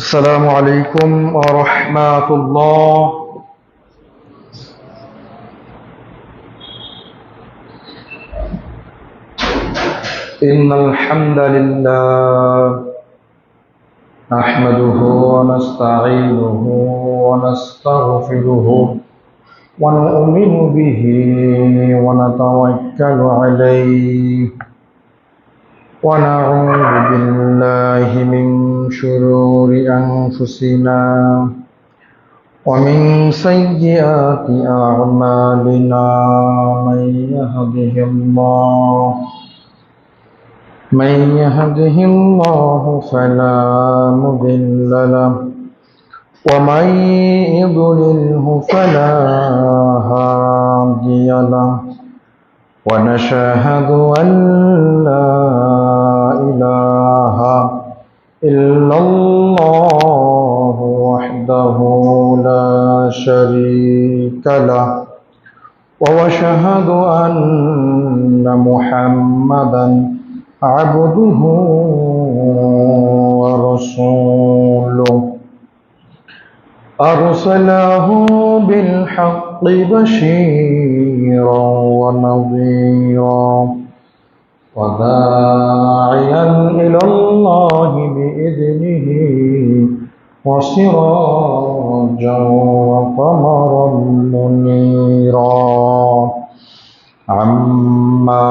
السلام عليكم ورحمة الله. إن الحمد لله نحمده ونستعينه ونستغفره ونؤمن به ونتوكل عليه ونعوذ بالله من شرور أنفسنا ومن سيئات أعمالنا. من يهده الله فلا مضل له ومن يضلله فلا هادي له ونشهد أن لا إله إلا الله وحده لا شريك له وأشهد أن محمدا عبده ورسوله أرسله بالحق بشيرا ونذيرا وداعيا إلى الله بإذنه وسراجا وقمرا منيرا. أما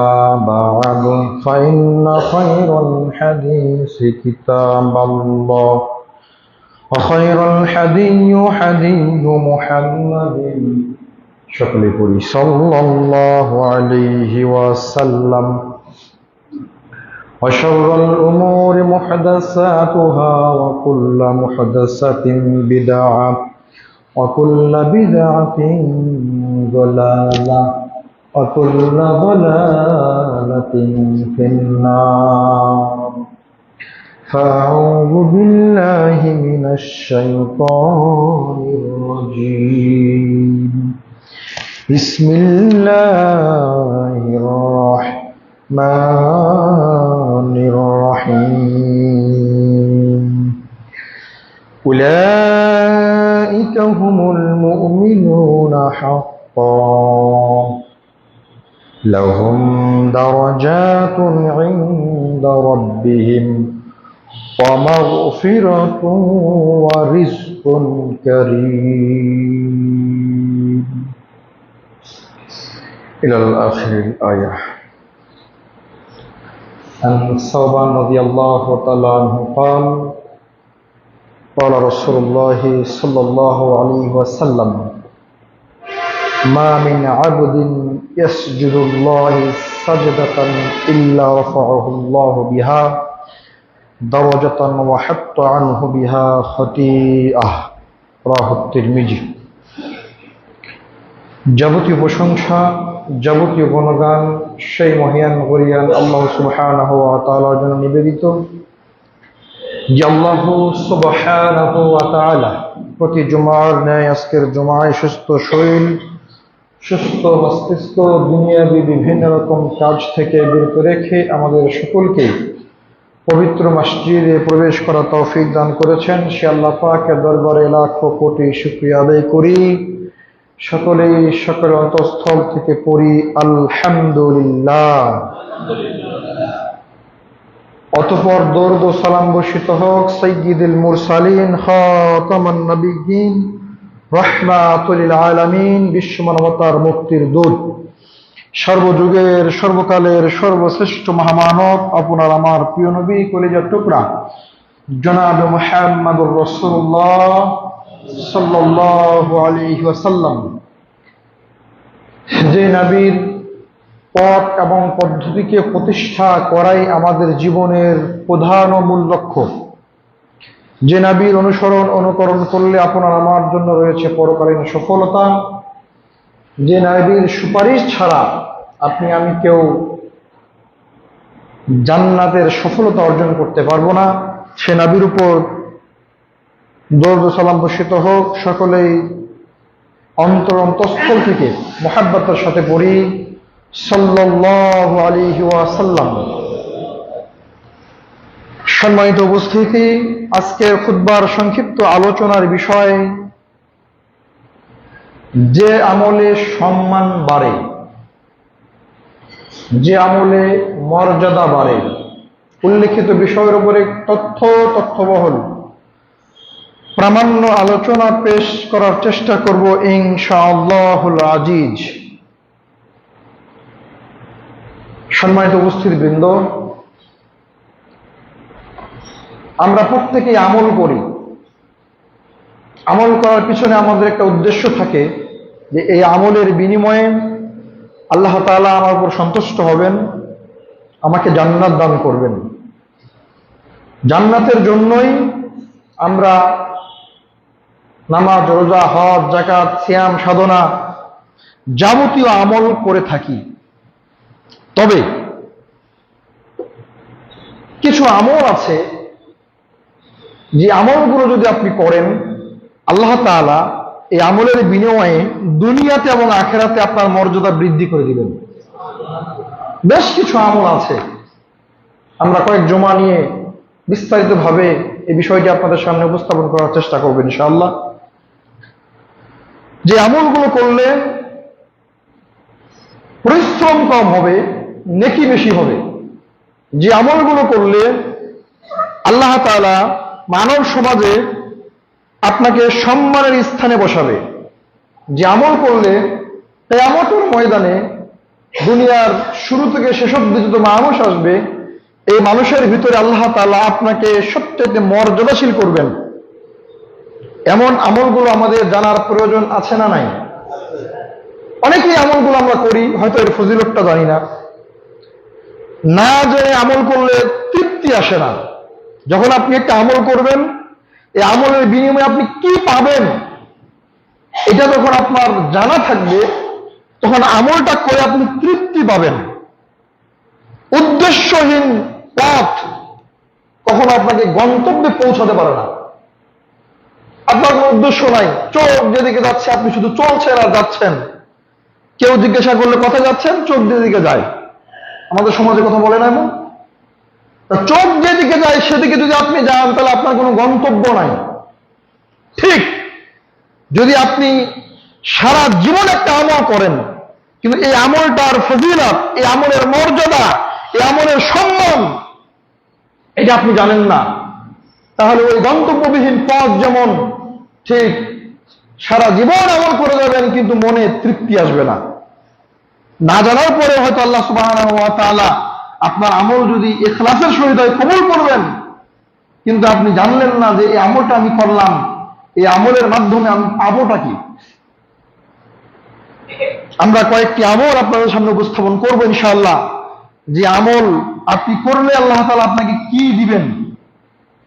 بعد فإن خير الحديث كتاب الله وخير الحدي حدي محمد صلى الله عليه وسلم وشر الأمور محدثاتها وكل محدثة بدعة وكل بدعة ضلالة وكل ضلالة في النار. فأعوذ بالله من الشيطان الرجيم. بسم الله الرحمن الرحيم. أولئك هم المؤمنون حقا لهم درجات عند ربهم ومغفرة ورزق كريم إلى آخر الآية. عن ثوبان رضي الله تعالى عنه قال قال رسول الله صلى الله عليه وسلم ما من عبد يسجد الله سجدة إلا رفعه الله بها درجة وحط عنه بها خطيئة. রাহু তিরমিজি। যাবতীয় প্রশংসা, যাবতীয় গুণগান সেই মহিয়ান গরিয়ান আল্লাহ সুবহানাহু ওয়া তাআলার জন্য নিবেদিত, যে আল্লাহ সুবহানাহু ওয়া তাআলা প্রতি জুমার ন্যায় আজকের জুমায় সুস্থ শরীর, সুস্থ মস্তিষ্ক, দুনিয়াবি বিভিন্ন রকম কাজ থেকে বিরত রেখে আমাদের সকলকে পবিত্র মসজিদে প্রবেশ করা তৌফিক দান করেছেন। সে আল্লাহ পাকের দরবারে লাখো কোটি শুকরিয়া আদায় করি। সকলেই সকল অন্তঃস্থল থেকে পড়ি আলহামদুলিল্লাহ। অতঃপর দরুদ ও সালাম বর্ষিত হোক সাইয়্যিদুল মুরসালিন খাতামান নবিয়্যিন রাহমাতুল লিল আলামিন, বিশ্ব মানবতার মুক্তির দূত, সর্বযুগের সর্বকালের সর্বশ্রেষ্ঠ মহামানব, আপনার আমার প্রিয় নবী কলিজার টুকরা জনাব মুহাম্মদুর রাসূলুল্লাহ সাল্লাল্লাহু আলাইহি ওয়াসাল্লাম, যে নবীর পথ এবং পদ্ধতিকে প্রতিষ্ঠা করাই আমাদের জীবনের প্রধান ও মূল লক্ষ্য, যে নবীর অনুসরণ অনুকরণ করলে আপনার আমার জন্য রয়েছে পরকালীন সফলতা, যে নবীর সুপারিশ ছাড়া আপনি আমি কেউ জান্নাতের সফলতা অর্জন করতে পারবো না, সে নবীর উপর দরুদ ও সালাম বর্ষিত হোক। সকলেই অন্তরস্থল থেকে মুহাব্বতের সাথে পড়ি সাল্লাল্লাহু আলাইহি ওয়াসাল্লাম। সম্মানিত উপস্থিতি, আজকের খুতবার সংক্ষিপ্ত আলোচনার বিষয় যে আমলে সম্মান বাড়ে, যে আমলে মর্যাদা বাড়ে, উল্লেখিত বিষয়ের উপরে তথ্যবহুল প্রামাণ্য আলোচনা পেশ করার চেষ্টা করব ইনশাআল্লাহুল আজিজ। সম্মানিত উপস্থিতিবৃন্দ, আমরা প্রত্যেকেই আমল করি। আমল করার পিছনে আমাদের একটা উদ্দেশ্য থাকে যে এই আমলের বিনিময়ে আল্লাহ তাআলা আমার উপর সন্তুষ্ট হবেন, আমাকে জান্নাত দান করবেন। জান্নাতের জন্যই আমরা নামাজ, রোজা, হজ, যাকাত, সিয়াম, সাধনা যাবতীয় আমল করে থাকি। তবে কিছু আমল আছে যে আমলগুলো যদি আপনি করেন, আল্লাহ তাআলা এই আমলের বিনিময়ে দুনিয়াতে এবং আখিরাতে আপনার মর্যাদা বৃদ্ধি করে দিবেন। বেশ কিছু আমল আছে, আমরা কয়েক জমা নিয়ে বিস্তারিতভাবে এই বিষয়টি আপনাদের সামনে উপস্থাপন করার চেষ্টা করব ইনশাআল্লাহ। যে আমলগুলো করলে পরিশ্রম কম হবে, নেকি বেশি হবে, যে আমলগুলো করলে আল্লাহ তাআলা মানব সমাজে আপনাকে সম্মানের স্থানে বসাবে, যে আমল করলে কিয়ামতের ময়দানে দুনিয়ার শুরু থেকে শেষ অবধি যত মানুষ আসবে, এই মানুষের ভিতরে আল্লাহ তাআলা আপনাকে সবচেয়ে মর্যাদাশীল করবেন। এমন আমলগুলো আমাদের জানার প্রয়োজন আছে না নাই? অনেকেই আমলগুলো আমরা করি, হয়তো এর ফজিলতটা জানি না। না জেনে আমল করলে তৃপ্তি আসে না। যখন আপনি একটা আমল করবেন, এই আমলের বিনিময়ে আপনি কি পাবেন এটা যখন আপনার জানা থাকবে, তখন আমলটা করে আপনি তৃপ্তি পাবেন। উদ্দেশ্যহীন পথ কখনো আপনাকে গন্তব্যে পৌঁছাতে পারে না। আপনার কোনো উদ্দেশ্য নাই, চোখ যেদিকে যাচ্ছে আপনি শুধু চলছেন আর যাচ্ছেন। কেউ জিজ্ঞাসা করলে কোথায় যাচ্ছেন, চোখ যেদিকে যায়। আমাদের সমাজে কথা বলে না এমন? চোখ যেদিকে যায় সেদিকে যদি আপনি যান, তাহলে আপনার কোনো গন্তব্য নাই। ঠিক যদি আপনি সারা জীবন একটা আমল করেন, কিন্তু এই আমলটার ফজিলত, এই আমলের মর্যাদা, এই আমলের সম্মান এটা আপনি জানেন না, তাহলে ওই গন্তব্যবিহীন পথ যেমন, ঠিক সারা জীবন আমল করে যাবেন কিন্তু মনে তৃপ্তি আসবে না। না জানার পরে হয়তো আল্লাহ সুবহানাহু ওয়া তাআলা আপনার আমল যদি ইখলাসের সহিত কবুল করবেন, কিন্তু আপনি জানলেন না যে এই আমলটা আমি করলাম, এই আমলের মাধ্যমে আমি পাবোটা কি। আমরা কয়েকটি আমল আপনাদের সামনে উপস্থাপন করবো ইনশাআল্লাহ, যে আমল আপনি করলে আল্লাহ তাআলা আপনাকে কি দিবেন।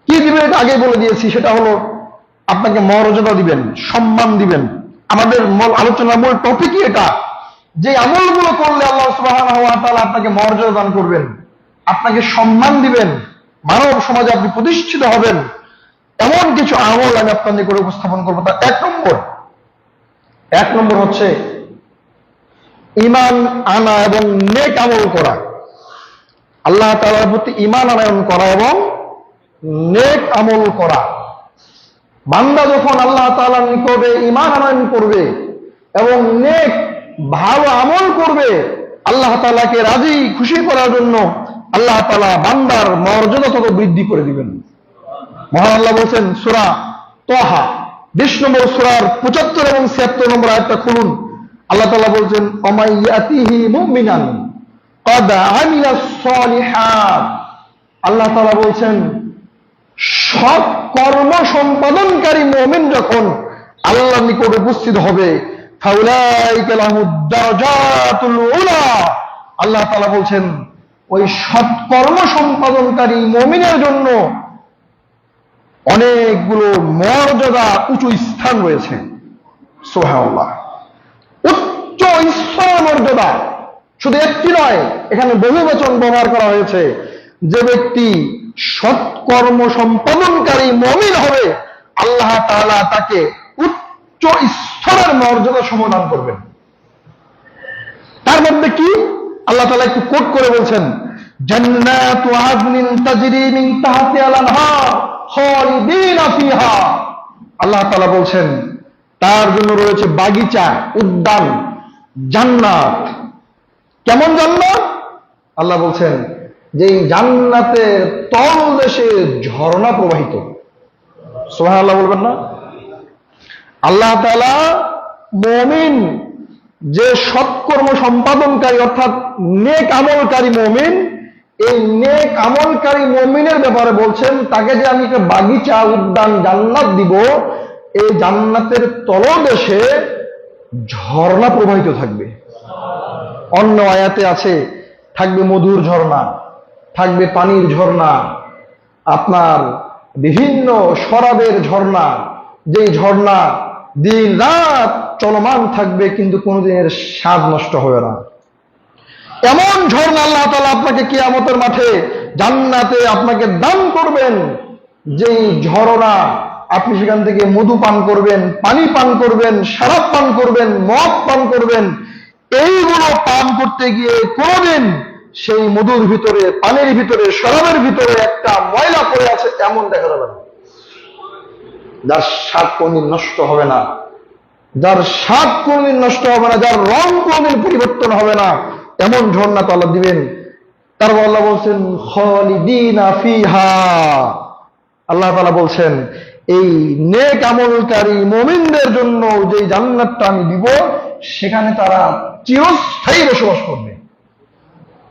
কি দিবেন এটা আগে বলে দিয়েছি, সেটা হলো আপনাকে মর্যাদা দিবেন, সম্মান দিবেন। আমাদের আলোচনার মূল টপিকই এটা, যে আমলগুলো করলে আল্লাহ সুবহানাহু ওয়া তাআলা আপনাকে মর্যাদা দান করবেন, আপনাকে সম্মান দিবেন, মানব সমাজে আপনি প্রতিষ্ঠিত হবেন। এমন কিছু আমল আমি আপনাদের করে উপস্থাপন করবো। তার এক নম্বর হচ্ছে ঈমান আনা এবং নেক আমল করা। আল্লাহ তাআলার প্রতি ঈমান আনয়ন করা এবং নেক আমল করা। বান্দা যখন আল্লাহ তাআলার নিকটে ঈমান আনয়ন করবে এবং নেক ভালো আমল করবে, আল্লাহ তাআলাকে রাজি খুশি করার জন্য আল্লাহ তাআলা বান্দার মর্যাদা তত বৃদ্ধি করে দিবেন। মহান আল্লাহ বলছেন সূরা তাহা 20 নম্বর সূরার 75 এবং 76 নম্বর আয়াতটা খুলুন। আল্লাহ তাআলা বলছেন ওমাইয়াতিহি মুমিনান ক্বাদ আমিলাস সালিহাত। আল্লাহ তাআলা বলছেন সৎ কর্ম সম্পাদনকারী মুমিন যখন আল্লাহর নিকট উপস্থিত হবে, ফাউলাইকা লাহুদ দারাজাতুল উলা। আল্লাহ তাআলা বলছেন ওই সৎ কর্ম সম্পাদনকারী মুমিনের জন্য অনেকগুলো মর্যাদা, উঁচু স্থান রয়েছে। সুবহানাল্লাহ, উচ্চ স্তর মর্যাদা। শুধু একটি নয়, এখানে বহুবচন ব্যবহার করা হয়েছে। যে ব্যক্তি সৎকর্ম সম্পাদনকারী মুমিন হবে, আল্লাহ তাআলা তাকে উচ্চ স্তরের মর্যাদা সমাদান করবেন। তার মধ্যে কি আল্লাহ তাআলা একটু কোট করে বলছেন, জান্নাতু আদনিন তাজরি মিন তাহতিহাল আনহার খালিদিনা ফিহা। আল্লাহ তাআলা বলছেন তার জন্য রয়েছে বাগিচা, উদ্যান, জান্নাত। কেমন জান্নাত? আল্লাহ বলছেন যে এই জান্নাতের তলদেশে ঝর্ণা প্রবাহিত। সুবহানাল্লাহ বলবেন না? আল্লাহ তাআলা মুমিন, যে সৎকর্ম সম্পাদনকারী অর্থাৎ নেক আমলকারী মুমিন, এই নেক আমলকারী মুমিনের ব্যাপারে বলছেন তাকে যে আমি একটা বাগিচা, উদ্যান, জান্নাত দিব, এই জান্নাতের তলদেশে ঝর্ণা প্রবাহিত থাকবে। অন্য আয়াতে আছে থাকবে মধুর ঝর্ণা, থাকবে পানির ঝর্ণা, আপনার বিভিন্ন শরাবের ঝর্ণা, যেই ঝর্ণা দিন রাত চলমান থাকবে কিন্তু কোনোদিনের স্বাদ নষ্ট হবে না। এমন ঝর্ণা আল্লাহ তাআলা আপনাকে কিয়ামতের মাঠে জান্নাতে আপনাকে দান করবেন, যেই ঝর্ণা আপনি সেখান থেকে মধু পান করবেন, পানি পান করবেন, শরাব পান করবেন, মদ পান করবেন। এইগুলো পান করতে গিয়ে কোনোদিন সেই মধুর ভিতরে, পানির ভিতরে, শরাবের ভিতরে একটা ময়লা পড়ে আছে এমন দেখা যাবে না। যার স্বাদ কোনদিন নষ্ট হবে না, যার স্বাদ কোনদিন নষ্ট হবে না, যার রং কোনদিন পরিবর্তন হবে না, এমন ঝর্ণা তো আল্লাহ দিবেন। তারপর আল্লাহ বলছেন খালিদিনা ফিহা। আল্লাহ তাআলা বলছেন এই নেক আমলকারী মুমিনদের জন্য যে জান্নাতটা আমি দিব, সেখানে তারা চিরস্থায়ী বসবাস করবে।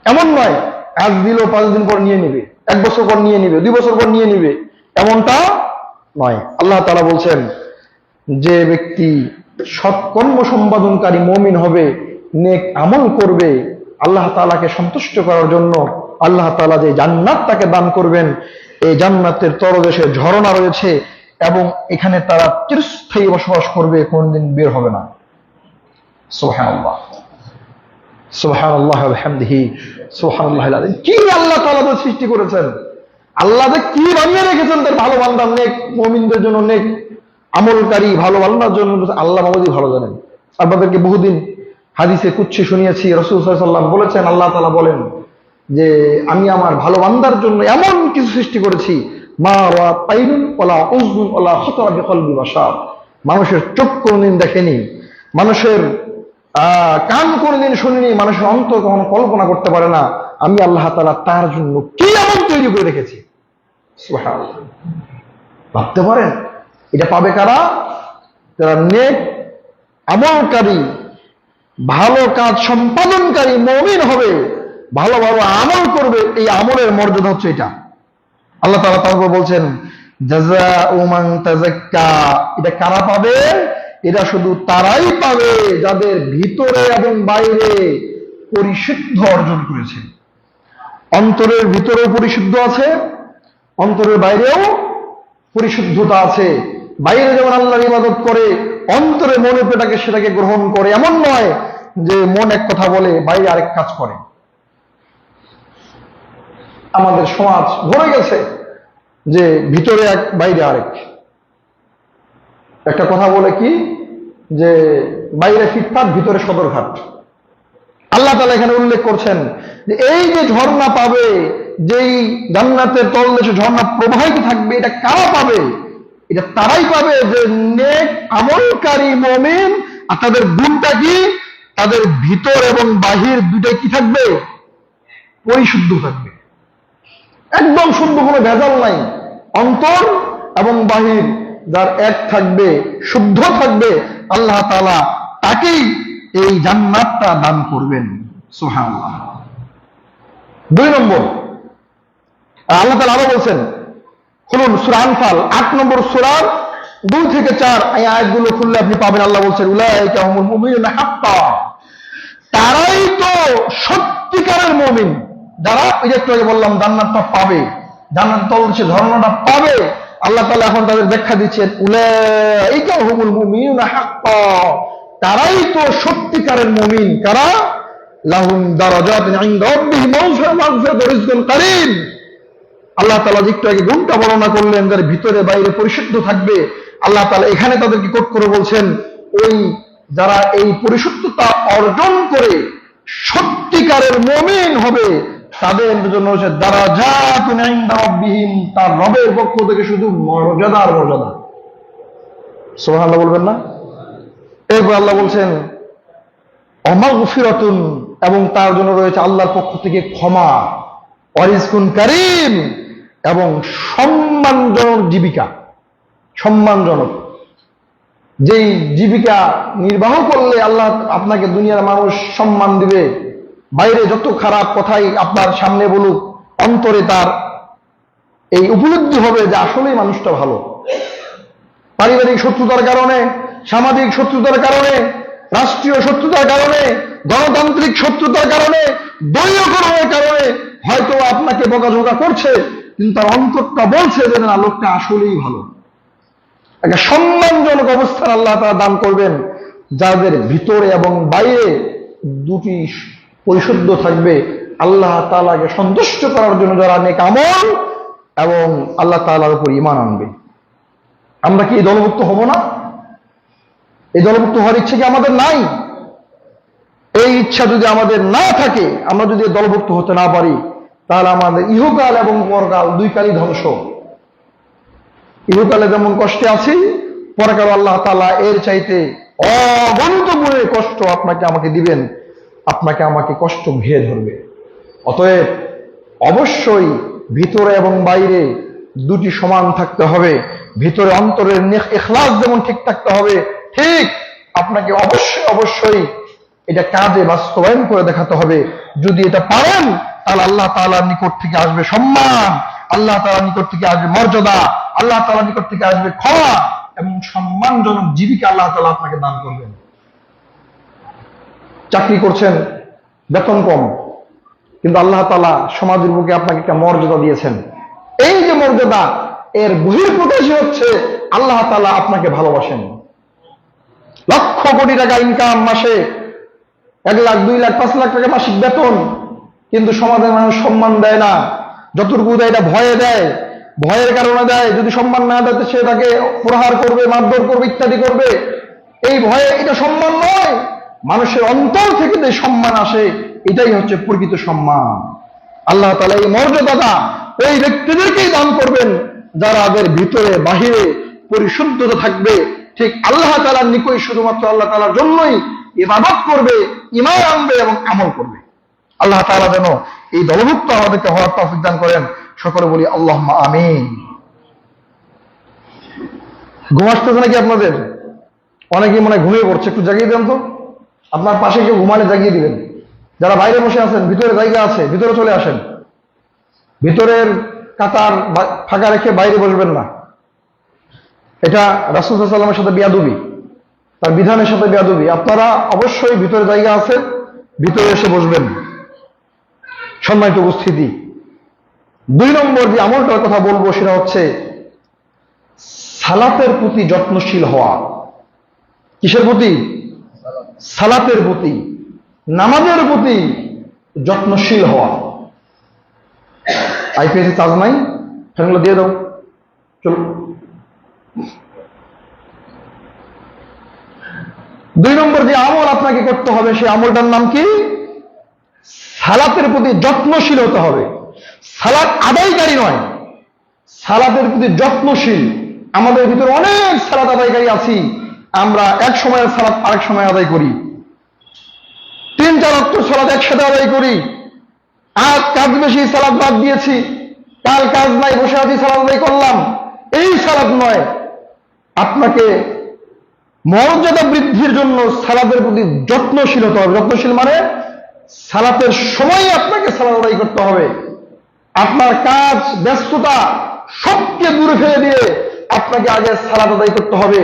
এমন নয় আজ দিল 5 দিন পর নিয়ে নিবে, 1 বছর পর নিয়ে নিবে, 2 বছর পর নিয়ে নিবে, এমনটা নয়। আল্লাহ তাআলা বলছেন যে ব্যক্তি সৎকর্ম সম্পাদনকারী মুমিন হবে, নেক আমল করবে, আল্লাহ তাআলাকে সন্তুষ্ট করার জন্য আল্লাহ তাআলা যে জান্নাত তাকে দান করবেন, এই জান্নাতের তলদেশে ঝর্ণা রয়েছে এবং এখানে তারা চিরস্থায়ী বসবাস করবে, কোনদিন বের হবে না। সুবহানাল্লাহ, সুবহানাল্লাহ ওয়া বিহামদিহি, সুবহানাল্লাহিল আযীম। কি আল্লাহ তাআলা তো সৃষ্টি করেছেন, আল্লাহ যে কি বানিয়ে রেখেছেন তার ভালো বান্দা, নেক মুমিনদের জন্য, নেক আমলকারী ভালো বান্দার জন্য আল্লাহ মাবুদি ভালো জানেন। আপনাদেরকে বহুদিন হাদিসে কুদসি শুনিয়েছি, রাসূল সাল্লাল্লাহু আলাইহি ওয়াসাল্লাম বলেছেন, আল্লাহ তাআলা বলেন যে আমি আমার ভালো বান্দার জন্য এমন কিছু সৃষ্টি করেছি, মা ওয়া তাইনুন ওয়ালা উযুন ওয়ালা খাতারা বিকলবি বাশার। মানুষের চোখ কোনদিন দেখেনি, মানুষের কান কোনদিন শুনিনি, মানুষের অন্তর কখনো কল্পনা করতে পারে না আমি আল্লাহ তাআলা তার জন্য কি এমন তৈরি করে রেখেছি। সুবহানাল্লাহ, ভাবতে পারেন? এটা পাবে কারা? যারা নেক আমলকারী, ভালো কাজ সম্পাদনকারী মুমিন হবে, ভালো ভালো আমল করবে। এই আমলের মর্যাদা হচ্ছে এটা। আল্লাহ তাআলা তারপর বলছেন জাযাউ মান তাযাক্কা। এটা কারা পাবে? এটা শুধু তারাই পাবে যাদের ভিতরে এবং বাইরে পরিশুদ্ধ অর্জন করেছে। অন্তরের ভিতরেও পরিশুদ্ধ আছে, অন্তরের বাইরেও পরিশুদ্ধতা আছে। বাইরে যেমন আল্লাহর ইবাদত করে, অন্তরে মনে পেটাকে সেটাকে গ্রহণ করে। এমন নয় যে মন এক কথা বলে বাইরে আরেক কাজ করে। আমাদের সমাজ ভরে গেছে যে ভিতরে এক বাইরে আরেক। একটা কথা বলে কি যে বাইরে ফিটফাট ভিতরে সদরঘাট। আল্লাহ তাআলা এখানে উল্লেখ করছেন যে এই যে ঝর্ণা পাবে, যেই জান্নাতের তলদেশে ঝর্ণা প্রবাহিত থাকবে, এটা কারা পাবে? এটা তারাই পাবে যে নেক আমলকারী মুমিন। আর তাদের গুণটা কি? তাদের ভিতর এবং বাহির দুটাই কি থাকবে? পরিশুদ্ধ থাকবে, একদম শুদ্ধ, কোনো ভেজাল নাই। অন্তর এবং বাহির যার এক থাকবে, শুদ্ধ থাকবে, আল্লাহ তাআলা তাকেই এই জান্নাতটা দান করবেন। সুবহানাল্লাহ। 2 নম্বর, আল্লাহ তাআলা আরো বলছেন, খুলুন সূরা আনফাল 8 নম্বর সূরার 2 থেকে 4 এই আয়াতগুলো খুললে আপনি পাবেন। আল্লাহ বলছেন উলাইকা হুমুল মুমিনুনা হাক্কা। তারাই তো সত্যিকারের মুমিন, যারা ওই যে একটু আগে বললাম জান্নাতটা পাবে, জান্নাত তলদেশে ঝর্ণাটা পাবে। আল্লাহ তাআলা এখন তাদের ব্যাখ্যা দিচ্ছেন উলাইকা হুমুল মুমিনুনা হাক্কা। তারাই তো সত্যিকারের মুমিন। কারা? লাহুম দারাজাতুন ইনদা রাব্বিহিম মাগফিরাতুন ওয়া রিজকুন কারীম। আল্লাহ তাআলা একটু আগে গুণটা বর্ণনা করলেন, যারা ভিতরে বাইরে পরিশুদ্ধ থাকবে। আল্লাহ তাআলা এখানে তাদেরকে কোট করে বলছেন, ওই যারা এই পরিশুদ্ধতা অর্জন করে সত্যিকারের মুমিন হবে, তাদের জন্য হচ্ছে দারাজাতুন ইনদা রাব্বিহিম, তার রবের পক্ষ থেকে শুধু মর্যাদা আর মর্যাদা। সুবহানাল্লাহ বলবেন না? এরপর আল্লাহ বলছেন অমাগফিরাতুন, এবং তার জন্য রয়েছে আল্লাহর পক্ষ থেকে ক্ষমা, ওয়ারিজকুন কারীম, এবং সম্মানজনক জীবিকা। সম্মানজনক যেই জীবিকা নির্বাহ করলে আল্লাহ আপনাকে দুনিয়ার মানুষ সম্মান দিবে, বাইরে যত খারাপ কথাই আপনার সামনে বলুক, অন্তরে তার এই উপলব্ধি হবে যে আসলেই মানুষটা ভালো। পারিবারিক শত্রুতার কারণে, সামাজিক শত্রুতার কারণে, রাষ্ট্রীয় শত্রুতার কারণে, গণতান্ত্রিক শত্রুতার কারণে, দলীয়করণের কারণে হয়তো আপনাকে বকাঝোকা করছে, কিন্তু তার অন্তরটা বলছে যে না, লোকটা আসলেই ভালো। একটা সম্মানজনক অবস্থান আল্লাহ তাআলা দান করবেন যাদের ভিতরে এবং বাইরে দুটি পরিশুদ্ধ থাকবে, আল্লাহ তাআলাকে সন্তুষ্ট করার জন্য যারা নেক আমল এবং আল্লাহ তাআলার উপর ঈমান আনবে। আমরা কি এই দলভুক্ত হব না? এই দলভুক্ত হওয়ার ইচ্ছে কি আমাদের নাই? এই ইচ্ছা যদি আমাদের না থাকে, আমরা যদি দলভুক্ত হতে না পারি, তাহলে আমাদের ইহকাল এবং পরকাল দুই কালই ধ্বংস। ইহকালে যেমন কষ্টে আছি, পরকাল আল্লাহ তাআলা এর চাইতে অগণিত গুণে কষ্ট আপনাকে আমাকে দিবেন, আপনাকে আমাকে কষ্ট ঘিরে ধরবে। অতএব অবশ্যই ভিতরে এবং বাইরে দুটি সমান থাকতে হবে। ভিতরে অন্তরের ইখলাস যেমন ঠিক থাকতে হবে, ঠিক আপনাকে অবশ্যই অবশ্যই এটা কাজে বাস্তবায়ন করে দেখাতে হবে। যদি এটা পারেন, তাহলে আল্লাহ তাআলার নিকট থেকে আসবে সম্মান, আল্লাহ তাআলার নিকট থেকে আসবে মর্যাদা, আল্লাহ তাআলার নিকট থেকে আসবে ক্ষমা এবং সম্মানজনক জীবিকা আল্লাহ তাআলা আপনাকে দান করবেন। চাকরি করছেন, বেতন কম, কিন্তু আল্লাহ তাআলা সমাজের বুকে আপনাকে একটা মর্যাদা দিয়েছেন। এই যে মর্যাদা, এর বহিঃপ্রকাশই হচ্ছে আল্লাহ তাআলা আপনাকে ভালোবাসেন। লক্ষ কোটি টাকা ইনকাম মাসে, 1 লাখ 2 লাখ 5 লাখ টাকা মাসিক বেতন, কিন্তু সমাজের মানুষ সম্মান দেয় না। যতটুকু দেয় এটা ভয়ে দেয়, ভয়ের কারণে দেয়। যদি সম্মান না দেয় সে তাকে প্রহার করবে, মারধর করবে, ইত্যাদি করবে। এই ভয়ে এটা সম্মান নয়, মানুষের অন্তর থেকে যে সম্মান আসে এটাই হচ্ছে প্রকৃত সম্মান। আল্লাহ তাআলা এই মর্যাদাটা ওই ব্যক্তিদেরকেই দান করবেন যাদের ভিতরে বাহিরে পরিশুদ্ধতা থাকবে, ঠিক আল্লাহ তাআলার নিকটই শুধুমাত্র আল্লাহ তাআলার জন্যই ইবাদত করবে, ঈমান আনবে এবং আমল করবে। আল্লাহ তাআলা যেন এই দলভুক্ত আমাদেরকে হওয়ার তৌফিক দান করেন। সকলে বলি আল্লাহুম্মা আমিন। ঘুম আসতেছে নাকি আপনাদের? অনেকেই মনে ঘুমিয়ে পড়ছে, একটু জাগিয়ে দেন তো। আপনার পাশে কেউ ঘুমালে জাগিয়ে দিবেন। যারা বাইরে বসে আছেন, ভিতরে জায়গা আছে, ভিতরে চলে আসেন। ভিতরের কাতার ফাঁকা রেখে বাইরে বসবেন না। এটা রাসূল সাল্লাল্লাহু আলাইহি ওয়াসাল্লামের সাথে বিয়াদবি, তার বিধানের সাথে বিয়াদবি। আপনারা অবশ্যই ভিতরে জায়গা আছে, ভিতরে এসে বসবেন। সম্মানিত উপস্থিতি, 2 নম্বর যে আমলটার কথা বলবো সেটা হচ্ছে সালাতের প্রতি যত্নশীল হওয়া। কিসের প্রতি? সালাতের প্রতি, নামাজের প্রতি যত্নশীল হওয়া। আইপিএসে চার্জ নাই, ফ্যানগুলো দিয়ে দাও, চলো। 2 নম্বর যে আমল আপনাকে করতে হবে, সেই আমলটার নাম কি? সালাতের প্রতি যত্নশীল হতে হবে। সালাত আদায়কারী নয়, সালাতের প্রতি যত্নশীল। আমাদের ভিতরে অনেক সালাত আদায়কারী আছি, আমরা এক সময়ের সালাত আরেক সময় আদায় করি, 3-4 ওয়াক্ত সালাত একসাথে আদায় করি। আজ কাজ বেশি, সালাত বাদ দিয়েছি, কাল কাজ নাই, বসে আছি, সালাত আদায় করলাম। এই সালাত নয়। আপনাকে মর্যাদা বৃদ্ধির জন্য সালাতের প্রতি যত্নশীল হতে হবে। যত্নশীল মানে সালাতের সময় আপনাকে সালাত আদায় করতে হবে। আপনার কাজ, ব্যস্ততা সবকে দূরে ফেলে দিয়ে আপনাকে আগে সালাত আদায় করতে হবে।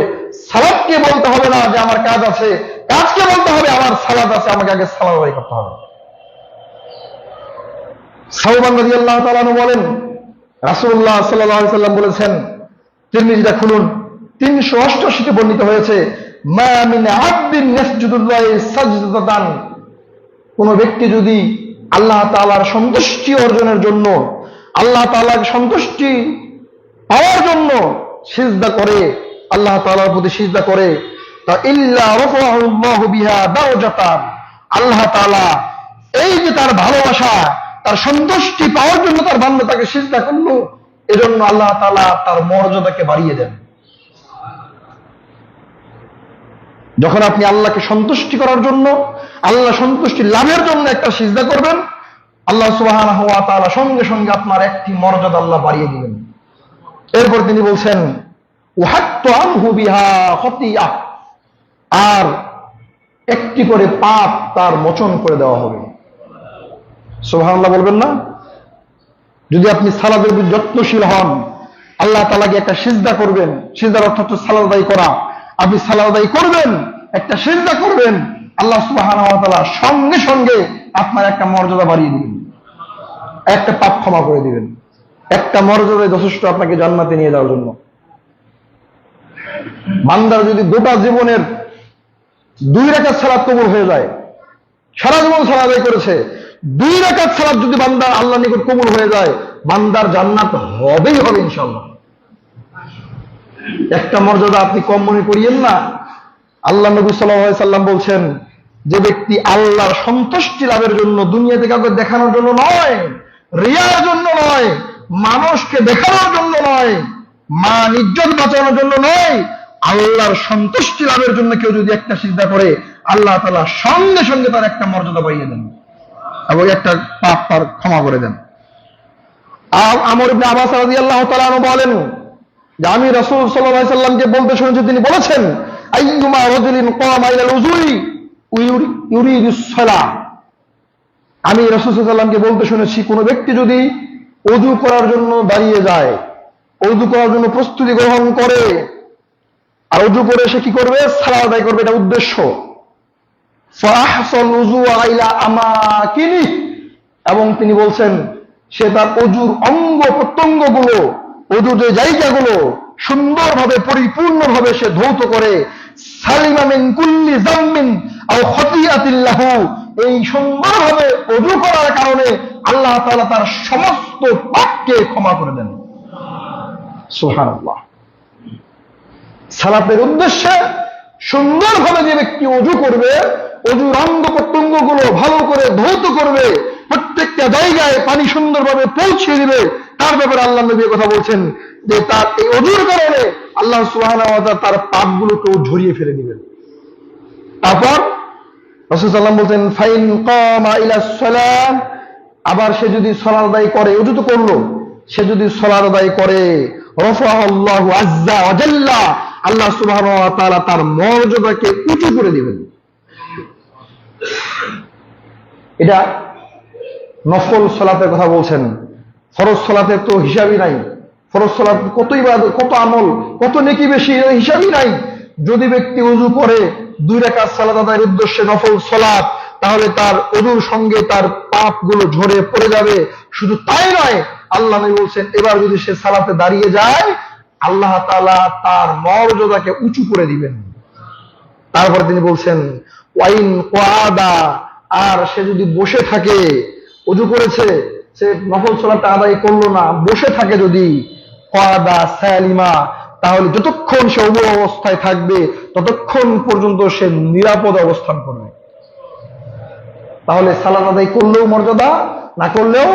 সালাতকে বলতে হবে না যে আমার কাজ আছে, কাজকে বলতে হবে আমার সালাত আছে, আমাকে আগে সালাত আদায় করতে হবে। সাওবান রাদিয়াল্লাহু তাআলা আনহু বলেন, রাসূলুল্লাহ সাল্লাল্লাহু আলাইহি ওয়াসাল্লাম বলেছেন, তিরমিজিটা খুলুন, 388 বর্ণিত হয়েছে, মা মিন আবদিন ইয়াসজুদুল্লাহি সাজদাতান, কোন ব্যক্তি যদি আল্লাহ তাআলার সন্তুষ্টি অর্জনের জন্য, আল্লাহ তাআলার সন্তুষ্টি পাওয়ার জন্য সিজদা করে, আল্লাহ তাআলার প্রতি সিজদা করে, তা ইল্লা রাফাহু আল্লাহু বিহা দারাজাতান, আল্লাহ তাআলা এই যে তার ভালোবাসা, তার সন্তুষ্টি পাওয়ার জন্য তার বান্দা তাকে সিজদা করলো, এজন্য আল্লাহ তাআলা তার মর্যাদাকে বাড়িয়ে দেন। যখন আপনি আল্লাহকে সন্তুষ্টি করার জন্য, আল্লাহ সন্তুষ্টি লাভের জন্য একটা সিজদা করবেন, আল্লাহ সুবহানাহু ওয়া তাআলা সঙ্গে সঙ্গে আপনার একটি মর্যাদা আল্লাহ বাড়িয়ে দিবেন। এরপর তিনি বলছেন ওয়াহাত্তু আনহু বিহা খতিয়া, আর একটি করে পাপ তার মোচন করে দেওয়া হবে। সুবহানাল্লাহ বলবেন না? যদি আপনি সালাতের প্রতি যত্নশীল হন, আল্লাহ তাআলাকে একটা সিজদা করবেন, সিজদার অর্থ হচ্ছে সালাত আদায় করা। আপনি সালাত আদায় করবেন, একটা সিজদা করবেন, আল্লাহ সুবহানাহু ওয়া তাআলা সঙ্গে সঙ্গে আপনার একটা মর্যাদা বাড়িয়ে দিবেন, একটা পাপ ক্ষমা করে দিবেন। একটা মর্যাদায় যথেষ্ট আপনাকে জান্নাতে নিয়ে যাওয়ার জন্য। বান্দার যদি গোটা জীবনের 2 রাকাত সালাত কবুল হয়ে যায়, সারা জীবন সালাত আদায় করেছে, 2 রাকাত সালাত যদি বান্দার আল্লাহর নিকট কবুল হয়ে যায়, বান্দার জান্নাত হবেই হবে ইনশাআল্লাহ। একটা মর্যাদা আপনি কম মনে করিয়েন না। আল্লাহ নবী সাল্লাল্লাহু আলাইহি সাল্লাম বলছেন, যে ব্যক্তি আল্লাহর সন্তুষ্টি লাভের জন্য, দুনিয়াতে কাউকে দেখানোর জন্য নয়, রিয়ার জন্য নয়, মানুষকে দেখানোর জন্য নয়, মান ইজ্জত বাঁচানোর জন্য নয়, আল্লাহর সন্তুষ্টি লাভের জন্য কেউ যদি একটা সিজদা করে, আল্লাহ তাআলা সঙ্গে সঙ্গে তার একটা মর্যাদা বাড়িয়ে দেন এবং একটা পাপ তার ক্ষমা করে দেন। আমর ইবনে আব্বাস রাদিয়াল্লাহু তাআলা আনহু বলেন যে আমি রাসূল সাল্লাল্লাহু আলাইহি সাল্লামকে বলতে শুনেছি, তিনি বলেছেন আইয়ুমা রাজুলিন কামা ইলাল উযুই ইউরিদুস সালাহ। আমি রাসূল সাল্লাল্লাহু আলাইহি সাল্লামকে বলতে শুনেছি, কোন ব্যক্তি যদি ওযু করার জন্য দাঁড়িয়ে যায়, ওযু করার জন্য প্রস্তুতি গ্রহণ করে, আর ওযু করে সে কি করবে? সালাত আদায় করবে, এটা উদ্দেশ্য। ফাহসাল উযু ইলা আমাকিনি, এবং তিনি বলছেন সে তার ওযুর অঙ্গ প্রত্যঙ্গগুলো, ওযুর যে জায়গাগুলো সুন্দরভাবে পরিপূর্ণভাবে সে ধৌত করে, সালিমা মিন কুল্লি যামমিন আও খতিয়াতিন লাহু, এই সুন্দরভাবে ওযু করার কারণে আল্লাহ তাআলা তার সমস্ত পাপকে ক্ষমা করে দেন। সুবহানাল্লাহ। সালাতের উদ্দেশ্যে সুন্দরভাবে যে ব্যক্তি ওযু করবে, ওযুর অঙ্গ প্রত্যঙ্গগুলো ভালো করে ধৌত করবে, প্রত্যেকটা জায়গায় পানি সুন্দরভাবে পৌঁছে দিবে, তার ব্যাপারে আল্লাহ নবী কথা বলছেন যে তার এই ওযুর কারণে আল্লাহ সুবহানাহু ওয়া তাআলা তার পাপগুলোকেও ঝরিয়ে ফেলে দিবেন। তারপর রাসূল সাল্লাল্লাহু আলাইহি ওয়াসাল্লাম বলছেন ফাইন কামা ইলাস সালাম, আবার সে যদি সালাত আদায় করে, ওযু তো করলো, সে যদি সালাত আদায় করে, রাফাআল্লাহু আযজা ওয়া জাল্লা, আল্লাহ সুবহানাহু ওয়া তাআলা তার মর্যাদাকে উঁচু করে দিবেন। এটা নফল সালাতের কথা বলছেন। ফরজ সালাতের তো হিসাবই নাই। ফরজ সালাত কত ইবাদত, কত আমল, কত নেকি বেশি, হিসাবই নাই। যদি ব্যক্তি ওযু করে 2 রাকাত সালাত আদায়ের উদ্দেশ্যে নফল সালাত, তাহলে তার ওযুর সঙ্গে তার পাপগুলো ঝরে পড়ে যাবে। শুধু তাই নয়, আল্লাহ নবী বলছেন এবার যদি সে সালাতে দাঁড়িয়ে যায়, আল্লাহ তাআলা তার মর্যাদাকে উঁচু করে দিবেন। তারপর তিনি বলছেন ওয়াইন কোয়াদা, আর সে যদি বসে থাকে, ওযু করেছে, সে নফল সালাতটা আদায় করলো না, বসে থাকে যদি, কোয়াদা সালিমা, তাহলে যতক্ষণ সে ওযু অবস্থায় থাকবে ততক্ষণ পর্যন্ত সে নিরাপদে অবস্থান করবে। তাহলে সালাত আদায় করলেও মর্যাদা, না করলেও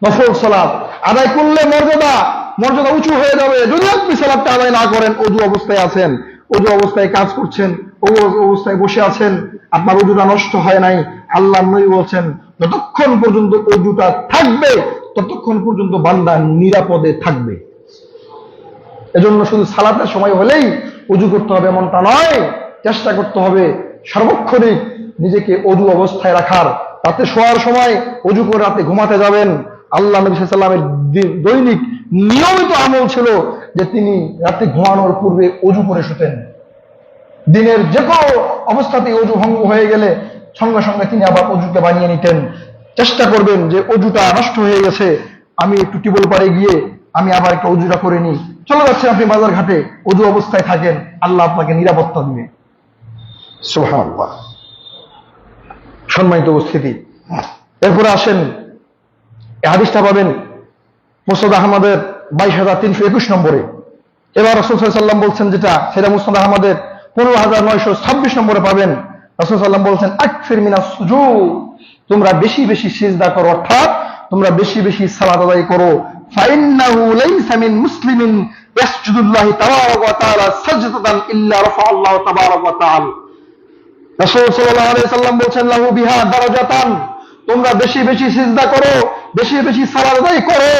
নফল সালাত আদায় করলে মর্যাদা উঁচু হয়ে যাবে। যদি আপনি সালাতটা আদায় না করেন, ওযু অবস্থায় আছেন, ওযু অবস্থায় কাজ করছেন, ওযু অবস্থায় বসে আছেন, আপনার ওযুটা নষ্ট হয় নাই, আল্লাহ নবী বলছেন যতক্ষণ পর্যন্ত ওযুটা থাকবে ততক্ষণ পর্যন্ত বান্দা নিরাপদে থাকবে। এজন্য শুধু সালাতের সময় হলেই ওযু করতে হবে এমনটা নয়, চেষ্টা করতে হবে সর্বক্ষণিক নিজেকে ওযু অবস্থায় রাখার। রাতে শোয়ার সময় ওযু করে রাতে ঘুমাতে যাবেন। আল্লাহ নবী সাল্লাল্লাহু আলাইহি ওয়াসাল্লামের দৈনিক নিয়মিত আমল ছিল যে তিনি রাতে ঘুমানোর পূর্বে ওযু করে শুতেন। দিনের যে কোনো অবস্থাতেই ওযু ভঙ্গ হয়ে গেলে সঙ্গে সঙ্গে তিনি আবার ওযুকে বানিয়ে নিতেন। চেষ্টা করবেন যে ওযুটা নষ্ট হয়ে গেছে, আমি একটু টিউবওয়েল পাড়ে গিয়ে আমি আবার একটা ওযুটা করে নিই। চলে যাচ্ছেন আপনি বাজার ঘাটে, ওযু অবস্থায় থাকেন, আল্লাহ আপনাকে নিরাপত্তা দিবে। সুবহানাল্লাহ। সম্মানিত উপস্থিতি, এরপরে আসেন এই হাদিসটা পাবেন মুসনাদ আহমদের 22,321 নম্বরে। এবার রাসূল সাল্লাল্লাহু আলাইহি ওয়াসাল্লাম বলছেন যেটা, সেটা মুসনাদ আহমদের 15,926 নম্বরে পাবেন। রাসূল সাল্লাল্লাহু আলাইহি ওয়াসাল্লাম বলছেন আকসির মিনাস সুজুদ, তোমরা বেশি বেশি সিজদা করো, অর্থাৎ তোমরা বেশি বেশি সালাত আদায় করো। ফাইন্নাহু লাইসা মিন মুসলিমিন ইয়াসজুদুল্লাহি তাবারাকা ওয়া তাআলা সাজদাতান ইল্লা রাফাআল্লাহু তাবারাকা ওয়া তাআলা। রাসূল সাল্লাল্লাহু আলাইহি সাল্লাম বলেছেন, লাহু বিহা দারাজাতান, তোমরা বেশি বেশি সিজদা করো, বেশি বেশি সালাত আদায় করো,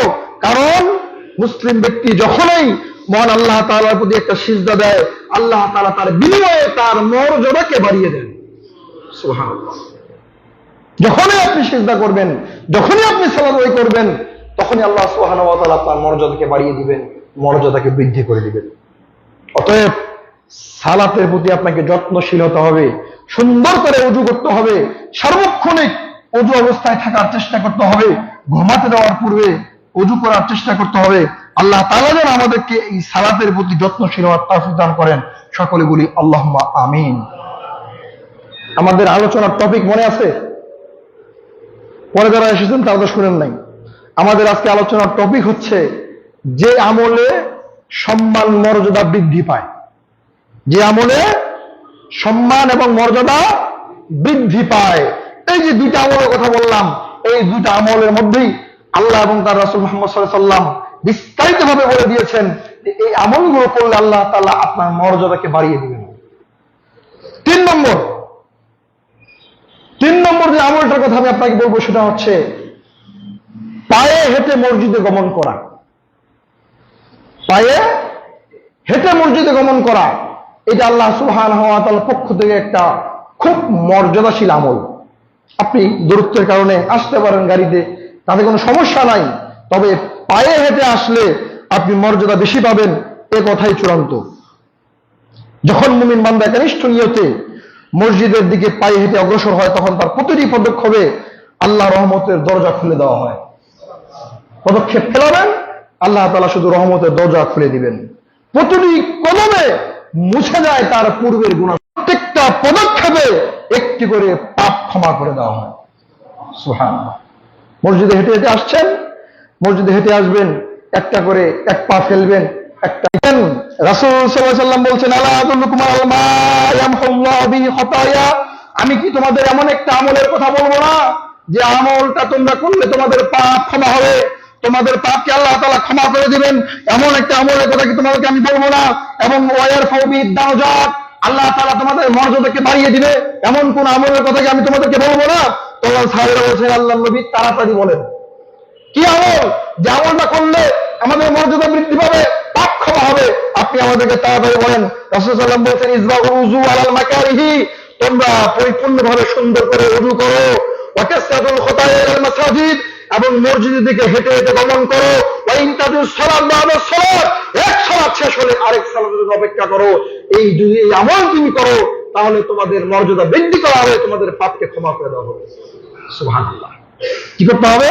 কারণ মুসলিম ব্যক্তি যখনই মহান আল্লাহ তাআলার প্রতি একটা সিজদা দেয়, আল্লাহ তাআলা তার বিনিময়ে তার মর্যাদাকে বাড়িয়ে দেন। সুবহানাল্লাহ। যখনই আপনি সিজদা করবেন, যখনই আপনি সালাত আদায় করবেন, তখনই আল্লাহ সুবহানাহু ওয়া তাআলা আপনার মর্যাদাকে বাড়িয়ে দিবেন, মর্যাদাকে বৃদ্ধি করে দিবেন। অতএব সালাতের প্রতি আপনাকে যত্নশীল হতে হবে, সুন্দর করে ওযু করতে হবে, সার্বক্ষণিক ওযু অবস্থায় থাকার চেষ্টা করতে হবে, ঘুমাতে যাওয়ার পূর্বে ওযু করার চেষ্টা করতে হবে। আল্লাহ তাআলা যেন আমাদেরকে এই সালাতের প্রতি যত্নশীল হওয়ার তৌফিক দান করেন। সকলে বলি আল্লাহুম্মা আমিন। আমাদের আলোচনার টপিক মনে আছে? পরে যারা এসেছেন তারা তো শুনেন নাই। আমাদের আজকে আলোচনার টপিক হচ্ছে যে আমলে সম্মান মর্যাদা বৃদ্ধি পায়, যে আমলে সম্মান এবং মর্যাদা বৃদ্ধি পায়। এই যে দুইটা আমলের কথা বললাম, এই দুইটা আমলের মধ্যেই আল্লাহ এবং তার রাসূল মুহাম্মদ সাল্লাল্লাহু আলাইহি ওয়াসাল্লাম বিস্তারিতভাবে বলে দিয়েছেন যে এই আমলগুলো করলে আল্লাহ তাআলা আপনার মর্যাদাকে বাড়িয়ে দিবেন। তিন নম্বর যে আমলটার কথা আমি আপনাকে বলবো সেটা হচ্ছে পায়ে হেঁটে মসজিদে গমন করা। পায়ে হেঁটে মসজিদে গমন করা, এটা আল্লাহ সুবহানাহু ওয়া তাআলার পক্ষ থেকে একটা খুব মর্যাদাশীল আমল। আপনি দূরত্বের কারণে আসতে পারেন গাড়িতে, তাতে কোনো সমস্যা নাই, তবে পায়ে হেঁটে আসলে আপনি মর্যাদা বেশি পাবেন, এ কথাই চূড়ান্ত। যখন মুমিন বান্দা একনিষ্ঠ নিয়তে মসজিদের দিকে পায়ে হেঁটে অগ্রসর হয়, তখন তার প্রতিটি পদক্ষেপে আল্লাহ রহমতের দরজা খুলে দেওয়া হয়। পদক্ষেপ ফেলাবেন, আল্লাহ তাআলা শুধু রহমতের দরজা খুলে দিবেন। প্রতিটি কদমে মুছে যায় তার পূর্বের গুনাহ, প্রত্যেকটা পদক্ষেপে একটি করে পাপ ক্ষমা করে দেওয়া হয়। সুবহানাল্লাহ। মসজিদে হেঁটে হেঁটে আসছেন, মসজিদে হেঁটে আসবেন, একটা করে এক পা ফেলবেন, একটা রাসূল সাল্লাল্লাহু আলাইহি ওয়াসাল্লাম বলছেন, আলা আদুল্লুকুম আলা মা ইয়ামহুল্লাহু বিহি খাতায়া, আমি কি তোমাদের এমন একটা আমলের কথা বলবো না যে আমলটা তোমরা করলে তোমাদের পাপ ক্ষমা হবে, তোমাদের পাপকে আল্লাহ তাআলা ক্ষমা করে দিবেন? এমন একটা আমলের কথা কি তোমাদেরকে আমি বলবো না? এবং ওয়ারফাউ বিদ দারাজাত, আল্লাহ তাআলা তোমাদের মর্যাদাকে বাড়িয়ে দিবে, এমন কোন আমলের কথা কি আমি তোমাদেরকে বলবো না? তখন সাহাবীরা বলছেন, আল্লাহর নবী তাড়াতাড়ি বলেন, কি আমল যে আমলটা করলে আমাদের মর্যাদা বৃদ্ধি পাবে, পাপ ক্ষমা হবে? আপনি আমাদেরকে তাড়াতাড়ি বলেন। রাসূল সাল্লাল্লাহু আলাইহি ওয়াসাল্লাম বলছেন, ইসবাগুল উযু আলাল মাকারিহি, তোমরা পরিপূর্ণভাবে সুন্দর করে ওযু করো, ওয়া কাসরাতুল খুতায়া ইলাল মাসাজিদ, এবং মসজিদের দিকে হেঁটে হেঁটে গমন করো, ওয়া ইনতাদুস সালাত বা'দা সালাত, এক সালাত শেষ হলে আরেক সালাতের জন্য অপেক্ষা করো। এই যদি এই আমল তুমি করো, তাহলে তোমাদের মর্যাদা বৃদ্ধি করা হবে, তোমাদের পাপকে ক্ষমা করে দেওয়া হবে। সুবহানাল্লাহ। কি করতে হবে?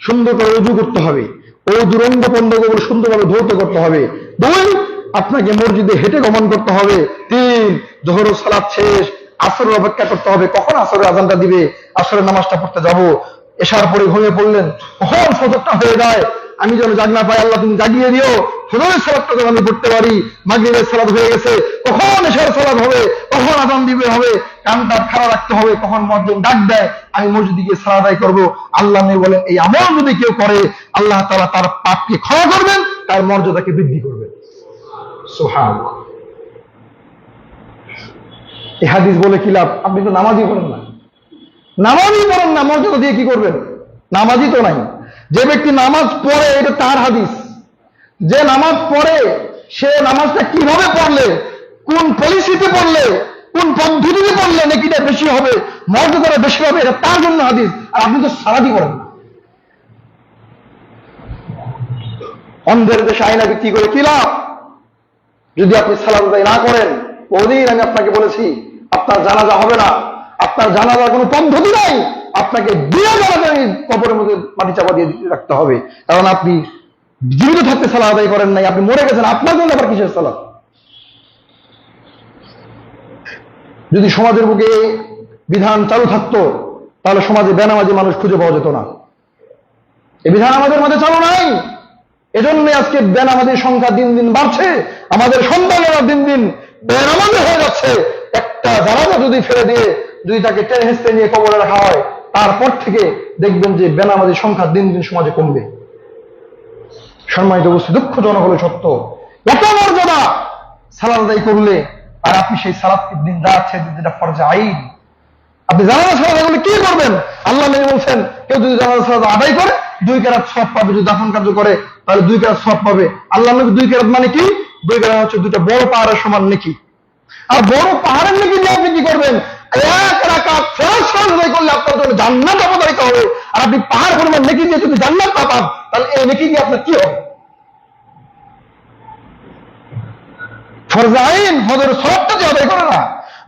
সুন্দর করে ওযু করতে হবে, ওযুর অঙ্গ প্রত্যঙ্গগুলো সুন্দরভাবে ধৌত করতে হবে। 2, আপনাকে মসজিদে হেঁটে গমন করতে হবে। 3, যোহরের সালাত শেষ, আসরের অপেক্ষা করতে হবে, কখন আসরের আযানটা দিবে, আসরের নামাজটা পড়তে যাব। এশার পরে ঘুমিয়ে পড়লেন, কখন ফজরটা হয়ে যায়, আমি যেন জাগ না পাই, আল্লাহ তুমি জাগিয়ে দিও, ফজরের সালাতটা যেন আমি পড়তে পারি। মাগরিবের সালাত হয়ে গেছে, কখন এশার সালাত হবে, কখন আযান দিবে হবে, কানটা খাড়া রাখতে হবে, কখন মুয়াজ্জিন ডাক দেয়, আমি মসজিদে গিয়ে সালাত আদায় করব। আল্লাহ নবী বলেন, এই আমল যদি কেউ করে, আল্লাহ তাআলা তার পাপকে ক্ষমা করবেন, তার মর্যাদাকে বৃদ্ধি করবেন। সুবহানাল্লাহ। এই হাদিস বলে কি লাভ? আপনি তো নামাজই পড়েন না, মর্যাদা দিয়ে কি করবেন? নামাজই তো নাই। যে ব্যক্তি নামাজ পড়ে, এটা তার হাদিস। যে নামাজ পড়ে, সে নামাজটা কিভাবে পড়লে, কোন পলিসিতে পড়লে, কোন পদ্ধতিতে পড়লে নেকিটা বেশি হবে, মর্যাদাটা বেশি হবে, এটা তার জন্য হাদিস। আর আপনি তো সালাতই করেন না। অন্ধের দেশে আয়না বিক্রি করে কি লাভ? যদি আপনি সালাত আদায় না করেন, ওদিন আমি আপনাকে বলেছি আপনার জানাজা হবে না, আপনার জানাজার কোনো পদ্ধতি নাই, আপনাকে দিয়ে জানাজায় কবরের মধ্যে মাটি চাপা দিয়ে রাখতে হবে, কারণ আপনি জীবিত থাকতে সালাত আদায় করেন নাই, আপনি মরে গেছেন, আপনার জন্য আবার কিসের সালাত? যদি সমাজের বুকে বিধান চালু থাকতো, তাহলে সমাজে বেনামাজি মানুষ খুঁজে পাওয়া যেত না। এই বিধান আমাদের মাঝে চালু নাই, এজন্য আজকে বেনামাজির সংখ্যা দিন দিন বাড়ছে, আমাদের সন্তানেরা দিন দিন বেনামাজি হয়ে যাচ্ছে। একটা জানাজা যদি ফেলে দিয়ে যদি তাকে টেনে হেঁচড়ে নিয়ে কবরে রাখা হয়, তারপর থেকে দেখবেন যে বেনামাজি সংখ্যা দিন দিন সমাজে কমবে। সম্মানিত উপস্থিতি, দুঃখজনক হলো সত্য, এত মর্যাদা সালাত আদায় করলে, আর আপনি সেই সালাতকে দিন রাত ছেড়ে যেটা ফরজে আইন, আপনি জানাজা সালাত করলে কি করবেন? আল্লাহ নবী বলছেন, কেউ যদি জানাজা সালাত আদায় করে 2 কেরাত সওয়াব পাবে, যদি দাফন কার্য করে তাহলে 2 কেরাত সওয়াব পাবে। আল্লাহ নবী 2 কেরাত মানে কি? 2 কেরাত হচ্ছে 2টা বড় পাহাড়ের সমান নেকি। আর বড় পাহাড়ের নেকি দিয়ে আপনি কি করবেন? 1 রাকাত ফরজ সালাত আদায় করলে আপনার জন্য জান্নাত অবধারিত হবে। আর আপনি পাহাড় পরিমাণ নেকি দিয়ে যদি জান্নাত না পান, তাহলে এই নেকি দিয়ে আপনার কি হবে? ফরজ আইন ফজরের সালাতটা যে আদায় করে না,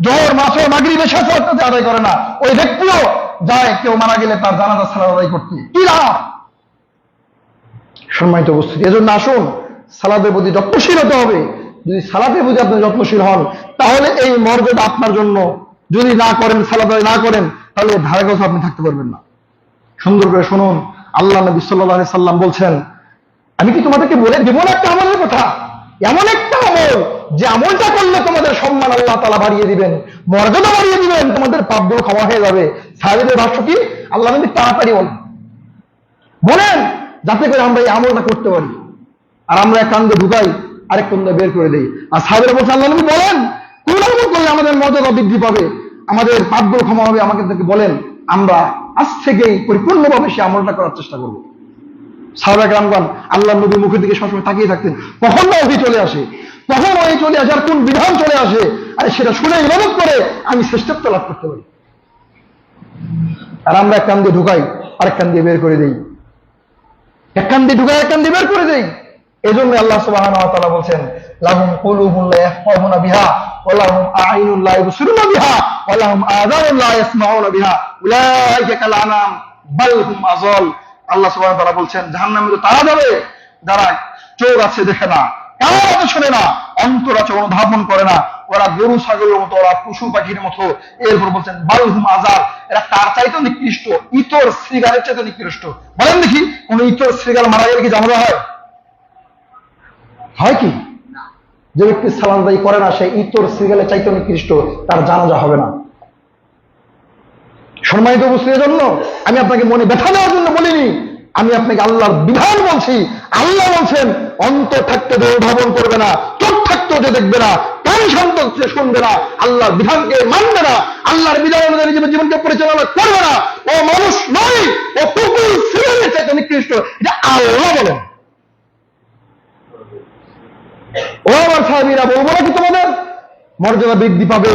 জোহর, মাসর, মাগরিব, এশা সালাতটা যে আদায় করে না, ওই ব্যক্তিও যায় কেউ মারা গেলে তার জানাজা সালাত আদায় করতে, কি লাভ? সম্মানিত উপস্থিতি, এজন্য আসুন সালাতের প্রতি যত্নশীল হতে হবে। যদি সালাতের প্রতি আপনি যত্নশীল হন, তাহলে এই মর্যাদা আপনার জন্য, যদি না করেন, সালাত আদায় না করেন, তাহলে ধারে কাছে আপনি থাকতে পারবেন না। সুন্দর করে শুনুন, আল্লাহ নবী সাল্লাল্লাহু আলাইহি সাল্লাম বলছেন, আমি কি তোমাদেরকে বলে দেব না একটা আমলের কথা? এমন একটা আমল যে আমলটা করলে তোমাদের সম্মান আল্লাহ তাআলা বাড়িয়ে দিবেন, মর্যাদা বাড়িয়ে দিবেন, তোমাদের পাপগুলো ক্ষমা হয়ে যাবে। সাহাবীদের ভাষ্য কি? আল্লাহ নবী তাড়াতাড়ি বলেন, যাতে করে আমরা এই আমলটা করতে পারি। আর আমরা এক কান্দে ঢুকাই, আরেক কান্দে বের করে দেই। আর সাহাবীরা বলছে, আল্লাহ নবী বলেন, কোন আমল করলে আমাদের মর্যাদা বৃদ্ধি পাবে, আমাদের পাপগুলো ক্ষমা হবে, আমাকে বলেন, আমরা আজ থেকেই পরিপূর্ণভাবে সেই আমলটা করার চেষ্টা করবো। সাহাবায়ে কেরামগণ আল্লাহর নবীর মুখের দিকে সবসময় তাকিয়ে থাকতেন, কখন ওহী চলে আসে, কখন ওহী চলে আসে, আর কোন বিধান চলে আসে, আর সেটা শুনে ইবাদত করে আমি শ্রেষ্ঠত্ব লাভ করতে পারি। আর আমরা এক কান দিয়ে ঢুকাই, আরেক কান দিয়ে বের করে দেই, এক কান দিয়ে ঢুকাই, এক কান দিয়ে বের করে দেই। এই জন্য আল্লাহ সুবহানাহু ওয়া তাআলা বলছেন, লাহুম কুলুবুন লা ইয়াফকাহুনা বিহা ওয়া লাহুম আ'ইনুন লা ইবসিরুনা বিহা ওয়া লাহুম আযানুন লা ইয়াসমাউনা বিহা উলাইকা কাল আনাম বাল হুম আযাল। আল্লাহ সুবহানাহু ওয়া তাআলা বলছেন, জাহান্নামে তো তারা যাবে যারা চোখ আছে দেখে না, কান আছে শোনে না, অন্তর আছে অনুধাবন করে না, ওরা গরু ছাগলের মতো, ওরা পশু পাখির মতো। এরপর বলছেন বাল হুম আযাল, এরা তার চাইতে নিকৃষ্ট, ইতর শৃগালের চাইতে নিকৃষ্ট। বলেন দেখি, কোন ইতর শৃগাল মারা গেলে কি জানাজা হয়? হয় কি? যে ব্যক্তি সালাত আদায় করে না, সে ইতর শৃগালের চাইতে নিকৃষ্ট, তার জানাজা হবে না। সম্মানিত উপস্থিতির জন্য আমি আপনাকে মনে ব্যথা দেওয়ার জন্য বলিনি, আমি আপনাকে আল্লাহর বিধান বলছি। আল্লাহ বলছেন, অন্তর থাকতে অনুধাবন করবে না, চোখ থাকতেও যে দেখবে না, কান শান্ত শুনবে না, আল্লাহর বিধানকে মানবে না, আল্লাহর বিধান অনুযায়ী নিজের জীবনকে পরিচালনা করবে না, ও মানুষ নয়, ও কুকুর শৃগালের চাইতে নিকৃষ্ট। এটা আল্লাহ বলেন। ও আমার সাহাবীরা, বলবো নাকি তোমাদের মর্যাদা বৃদ্ধি পাবে,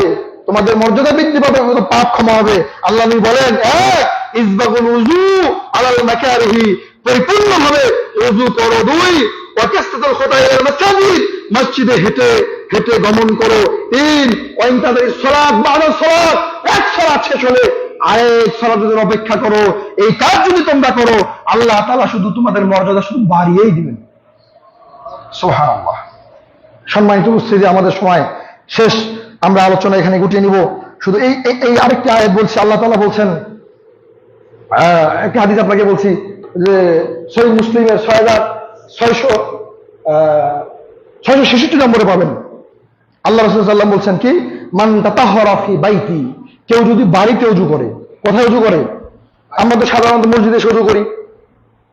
তোমাদের মর্যাদা বৃদ্ধি পাবে, পাপ ক্ষমা হবে। আল্লাহ নবী বলেন, ইসবাগুল উযু আলাল মাকারিহি, পরিপূর্ণভাবে ওযু করো। 2, ওয়াকাসসাতুল খুতাই ইলাল মাসাজিদ, মসজিদে হেঁটে হেঁটে গমন করো। 3, ওয়াইনতাদারিস সালাত বা'দা সালাত, এক সালাত শেষ হলে আরেক সালাতের জন্য অপেক্ষা করো। এই কাজ যদি তোমরা করো, আল্লাহ তাআলা শুধু তোমাদের মর্যাদা শুধু বাড়িয়েই দিবেন। সুবহানাল্লাহ। সম্মানিত উপস্থিতি, আমাদের সময় শেষ, আমরা আলোচনা এখানে গুটিয়ে নিব। শুধু এই আরেকটি আয়াত বলছি, আল্লাহ তাআলা বলছেন, একটা হাদিস আপনাকে বলছি, যে সহিহ মুসলিমের 6666 নম্বরে পাবেন। আল্লাহ রাসূল সাল্লাল্লাহু আলাইহি ওয়াসাল্লাম বলছেন কি, মান তাতাহহারা ফি বাইতি, কেউ যদি বাড়িতে ওযু করে। কোথায় ওযু করে? আমরা তো সাধারণত মসজিদে ওযু করি,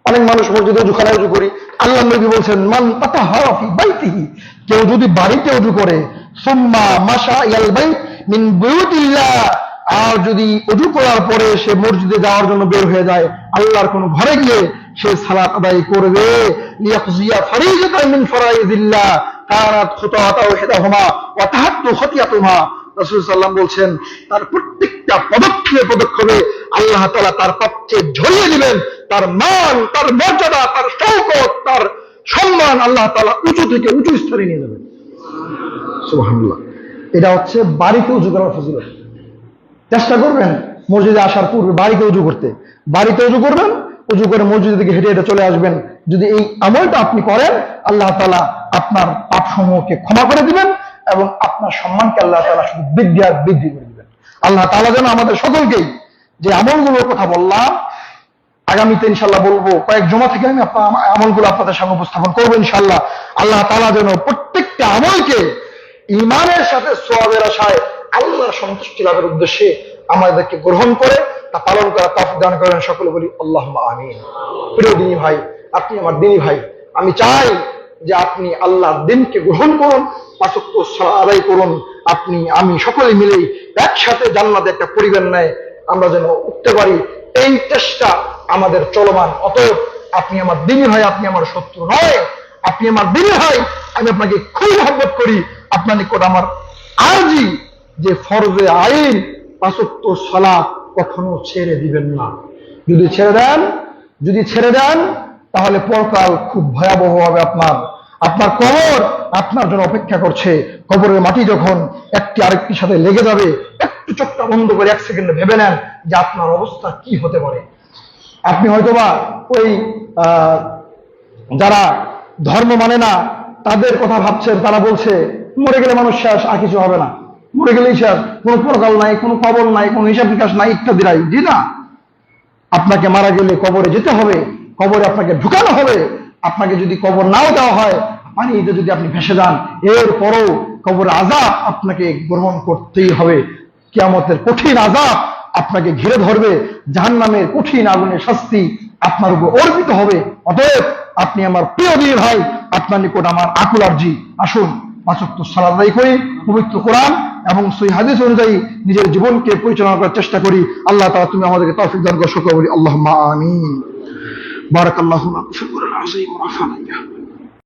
অনেক মানুষ মসজিদে ওযুখানায় ওযু করি। আল্লাহ নবী বলছেন, মান তাতাহহারা ফি বাইতিহি, কেউ যদি বাড়িতে ওযু করে, সুম্মা মাশা ইলাল বাইত মিন বুয়ুতিল্লাহ, আর যদি ওযু করার পরে সে মসজিদে যাওয়ার জন্য বের হয়ে যায়, আল্লাহর কোন ঘরে গিয়ে সে সালাত আদায় করবে, লিয়াকজিয়া ফারিজাতান মিন ফারাইদিল্লাহ কানাত খুতাতাহু হিদাহুমা ওয়া তাহাত্তু খতিয়াতুহা। রাসূল সাল্লাল্লাহু আলাইহি ওয়াসাল্লাম বলছেন, তার প্রত্যেকটা পদক্ষেপে আল্লাহ তাআলা তার পাপকে ঝরিয়ে দিবেন, তার মান, তার মর্যাদা, তার শওকত, তার সম্মান আল্লাহ তাআলা উঁচু থেকে উঁচু স্তরে নিয়ে যাবেন। সুবহানাল্লাহ। এটা হচ্ছে বাড়িতে ওযু করার ফজিলত। চেষ্টা করবেন মসজিদে আসার পূর্বে বাড়িতে ওযু করতে। বাড়িতে ওযু করবেন, ওযু করে মসজিদ থেকে হেঁটে হেঁটে চলে আসবেন। যদি এই আমলটা আপনি করেন, আল্লাহ তাআলা আপনার পাপসমূহকে ক্ষমা করে দিবেন এবং আপনার সম্মানকে আল্লাহ তাআলা শুধু বৃদ্ধি আর বৃদ্ধি করে দিবেন। আল্লাহ তাআলা যেন আমাদের সকলকেই যে আমলগুলোর কথা বললাম, আগামীতে ইনশাআল্লাহ বলবো, কয়েক জমা থেকে আমি আমলগুলো আপনাদের সামনে উপস্থাপন করবো ইনশাআল্লাহ। আল্লাহ তাআলা যেন প্রত্যেকটা আমলকে ঈমানের সাথে সওয়াবের আশায় আল্লাহর সন্তুষ্টি লাভের উদ্দেশ্যে আমাদেরকে গ্রহণ করে তা পালন করা তৌফিক দান করেন। সকলে বলি আল্লাহুম্মা আমিন। প্রিয় দিনী ভাই, আপনি আমার দিনী ভাই, আমি চাই যে আপনি আল্লাহর দিনকে গ্রহণ করুন, 5 ওয়াক্ত সালাত আদায় করুন। আপনি আমি সকলে মিলেই একসাথে জান্নাতে একটা পরিবার নেয় আমরা যেন উঠতে পারি, এই চেষ্টা আমাদের চলমান। অতএব আপনি আমার দিনী ভাই, আপনি আমার শত্রু নয়, আপনি আমার দিনী ভাই, আমি আপনাকে খুব মহব্বত করি। আপনার নিকট আমার আরজি যে ফরজে আইন 5 ওয়াক্ত সালাত কখনো ছেড়ে দিবেন না। যদি ছেড়ে দেন তাহলে পরকাল খুব ভয়াবহ হবে। আপনার কবর আপনার জন্য অপেক্ষা করছে। কবরের মাটি যখন একটি আরেকটির সাথে লেগে যাবে, একটু চোখটা বন্ধ করে 1 সেকেন্ডে ভেবে নেন যে আপনার অবস্থা কি হতে পারে। আপনি হয়তোবা ওই যারা ধর্ম মানে না তাদের কথা ভাবছেন, তারা বলছে মরে গেলে মানুষ শেষ, আর কিছু হবে না, মরে গেলেই শেষ, কোনো পরকাল নাই, কোনো কবর নাই, কোনো হিসাব নিকাশ নাই, ইত্যাদি নাই। জি না, আপনাকে মারা গেলে কবরে যেতে হবে, কবরে আপনাকে ঢুকানো হবে। আপনাকে যদি কবর নাও দেওয়া হয়, পানিতে যদি আপনি ভেসে যান, এরপরও কবর আযাব আপনাকে গ্রহণ করতেই হবে। কিয়ামতের কঠিন আযাব আপনাকে ঘিরে ধরবে, জাহান্নামের কঠিন আগুনের শাস্তি আপনার উপর অর্পিত হবে। অতএব আপনি আমার প্রিয় দিনী ভাই, আপনার নিকট আমার আকুল আরজি, আসুন 5 ওয়াক্ত সালাত আদায় করি, পবিত্র কোরআন এবং সহিহ হাদিস অনুযায়ী নিজের জীবনকে পরিচালনা করার চেষ্টা করি। আল্লাহ তাআলা তুমি আমাদেরকে তৌফিক দান করো। সকলে বলি আল্লাহুম্মা আমিন। বারাকাল্লাহু লাকুম ফিল কুরআনিল আযীম ওয়া নাফা'নি।